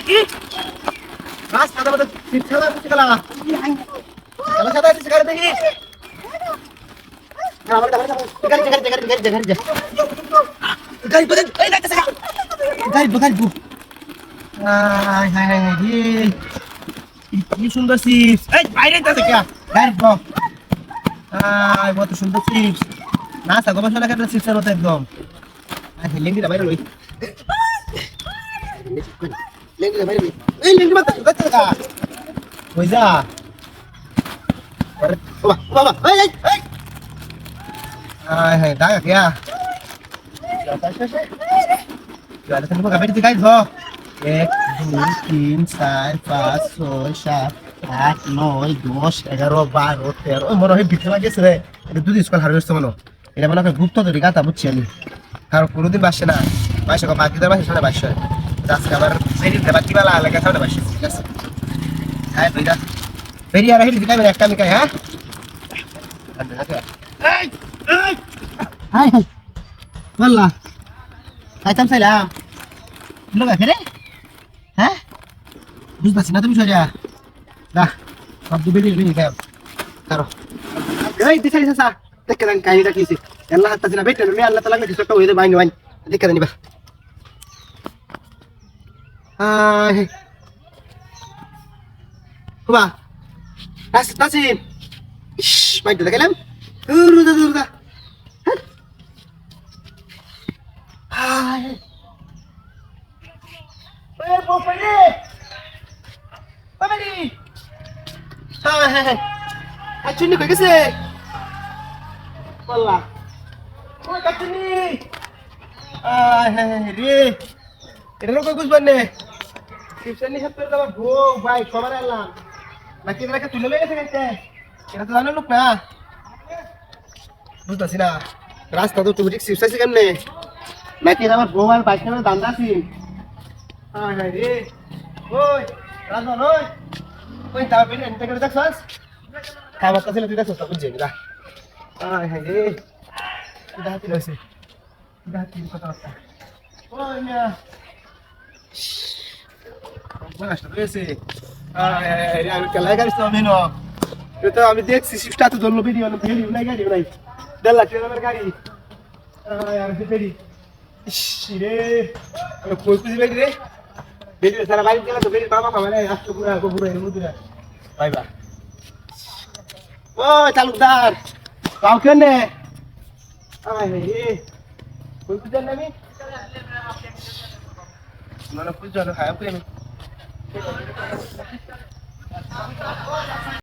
কি রাস্তার মধ্যে পিছলা পিছলা খেলা সাদা আছে গাড়ি দেখি আমার গাড়ি বদল এই না গাড়ি বদল হাই হাই হাই কি সুন্দর চিপস এই বাইরে যাচ্ছে কে গাড়ি বক কত সুন্দর চিপস না সাগো মশলা কাটা চিপসের মতো একদম লেঙ্গিটা বাইরে লই লেঙ্গিটা বাইরে লই এই লেঙ্গি মাথা যাচ্ছে কা কই যা বাবা বাবা এই এই এই হাই দাগা কিয়া Jualan kan bukan beda guys ho. 1 2 3 4 5 6 7 8 9 10 11 12 13 ওই মনে হয় বিটে লাগেছে রে এটা দুধ স্কুল হারভেস্ট মানো এটা মনে হয় গুপ্ত তৈরি গাতা বুঝছি আমি কারণ কোনোদিন বাসে না বাসে কো বাকি বাসে সামনে বাসে আজকে আবার বেরি বাকি বেলা লাগে সামনে বাসে ঠিক আছে হাই বেরা বেরি আর হেলি দিকাই একটা মিকাই হ্যাঁ এই এই high high والله هاي تم سلام لغة كده ها بس بس نادم شو جا dah abdu beli kayak taruh guys di sini sasa tekan kain kaki sih Allah hatta sina betul ni Allah taala ngi sokka wede bain bain dekat ni ba hai coba tasin ish baik dah kalam dah hai Popeli! Popeli! Hai. Acun ni kau kese. Wallah. Kau acun ni. Hai, re. Ini lo kau kus bande. Tipsen ni satu dapat go, baik, kabar Allah. Laki mereka tulen lagi sekali. Kita tu lalu lupa. Bukan sih na. Rasta tu tu bujuk tipsen sih kan ni. Laki dapat go, baik, kita danda sih. Hai hai re. Oi, Razman oi. Oi, tahu pilih ente kerja sas. Kamu kasih lebih dah susah kunci dah. Hai hai re. Sudah hati dah sih. Sudah hati kata kata. Oi ya. Mana sudah sih. Hai hai re. Aku kalau garis tu amino. Itu kami dek sih shift tu dulu video nanti video naik gadi naik. Dah lah kita berkari. Hai ya beri. Ish re. Aku kuis beri re. Beri sana balik jalan tu beri mama mana ya aku pura ini muda. Bye bye. Oh talukdar. Kau kene. Ay hey. Kau kujan nami? Mana kujan? Hai apa ni?